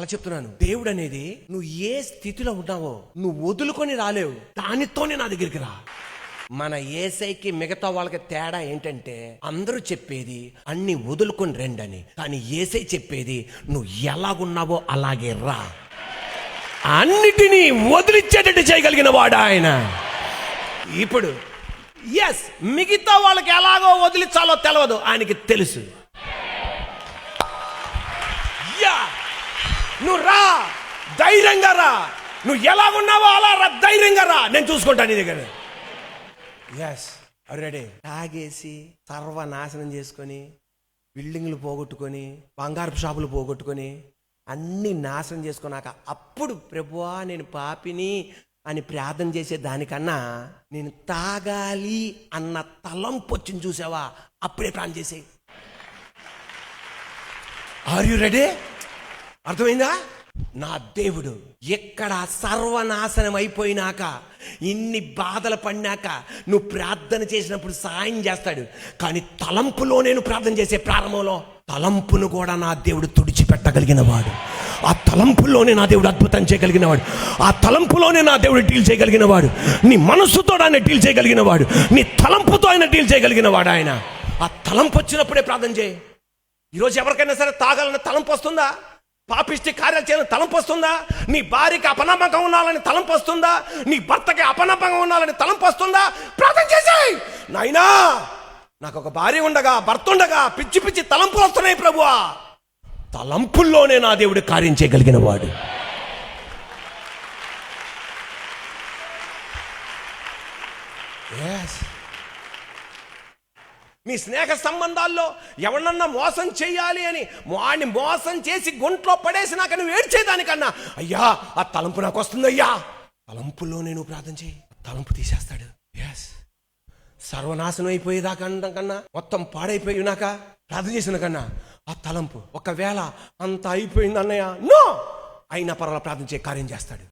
మళ్ళీ చెప్తున్నాను, దేవుడు అనేది నువ్వు ఏ స్థితిలో ఉన్నావో నువ్వు వదులుకొని రాలేవు, దానితోనే నా దగ్గరికి రా. మన యేసయ్యకి మిగతా వాళ్ళకి తేడా ఏంటంటే, అందరూ చెప్పేది అన్ని వదులుకొని రండని, కానీ యేసయ్య చెప్పేది నువ్వు ఎలాగున్నావో అలాగే రా. అన్నిటినీ వదిలిచ్చేటట్టు చేయగలిగిన వాడు ఆయన. ఇప్పుడు ఎస్, మిగతా వాళ్ళకి ఎలాగో వదిలించాలో తెలియదు, ఆయనకి తెలుసు. నువ్వు రా, ధైర్యంగా రా. నువ్వు ఎలాగున్నావో అలా రా, ధైర్యంగా రా. నేను చూసుకుంటాను నీ దగ్గర. Yes, ready. తాగేసి సర్వనాశనం చేసుకొని, బిల్డింగ్లు పోగొట్టుకొని, బంగారపు షాపులు పోగొట్టుకొని, అన్నీ నాశనం చేసుకున్నాక అప్పుడు ప్రభువా నేను పాపిని అని ప్రార్థన చేసే దానికన్నా నేను తాగాలి అన్న తలంపు వచ్చింది చూసావా, అప్పుడే ప్రార్థన చేసేయి. Are you ready? అర్థమైందా? నా దేవుడు ఎక్కడ సర్వనాశనం అయిపోయినాక, ఇన్ని బాధలు పడినాక నువ్వు ప్రార్థన చేసినప్పుడు సాయం చేస్తాడు. కానీ తలంపులో నేను ప్రార్థన చేసే ప్రారంభంలో తలంపును కూడా నా దేవుడు తుడిచిపెట్టగలిగిన వాడు. ఆ తలంపుల్లోనే నా దేవుడు అద్భుతం చేయగలిగిన వాడు. ఆ తలంపులోనే నా దేవుడు డీల్ చేయగలిగిన వాడు. నీ మనస్సుతో ఆయన డీల్ చేయగలిగిన వాడు. నీ తలంపుతో ఆయన డీల్ చేయగలిగిన వాడు ఆయన. ఆ తలంపు వచ్చినప్పుడే ప్రార్థన చేయి. ఈరోజు ఎవరికైనా సరే తాగాలన్న తలంపు వస్తుందా? పాపిష్టి కార్యాలు చేయాలని తలంపు వస్తుందా? నీ భార్యకి అపనమ్మకం ఉండాలని తలంపు వస్తుందా? నీ భర్తకి అపనమ్మకం ఉండాలని తలంపు వస్తుందా? ప్రార్థన చేసేయ్. నాయనా, నాకు ఒక భార్య ఉండగా, భర్త ఉండగా పిచ్చి పిచ్చి తలంపులు వస్తున్నాయి ప్రభువా. తలంపుల్లోనే నా దేవుడు కార్యం చేయగలిగిన వాడు. నీ స్నేహ సంబంధాల్లో ఎవరన్నా మోసం చేయాలి అని వాడిని మోసం చేసి గుంట్లో పడేసినాక నువ్వు ఏడ్చేదానికన్నా, అయ్యా ఆ తలంపు నాకు వస్తుంది అయ్యా, తలంపులో నేను ప్రార్థన చేయి, తలంపు తీసేస్తాడు. ఎస్, సర్వనాశనం అయిపోయేదాకా కన్నా, మొత్తం పాడైపోయినాక ప్రార్థన చేసిన కన్నా, ఆ తలంపు ఒకవేళ అంత అయిపోయింది అన్నయ్య, నో అయినా పర్వాలేదు ప్రార్థన చేయ, కార్యం చేస్తాడు.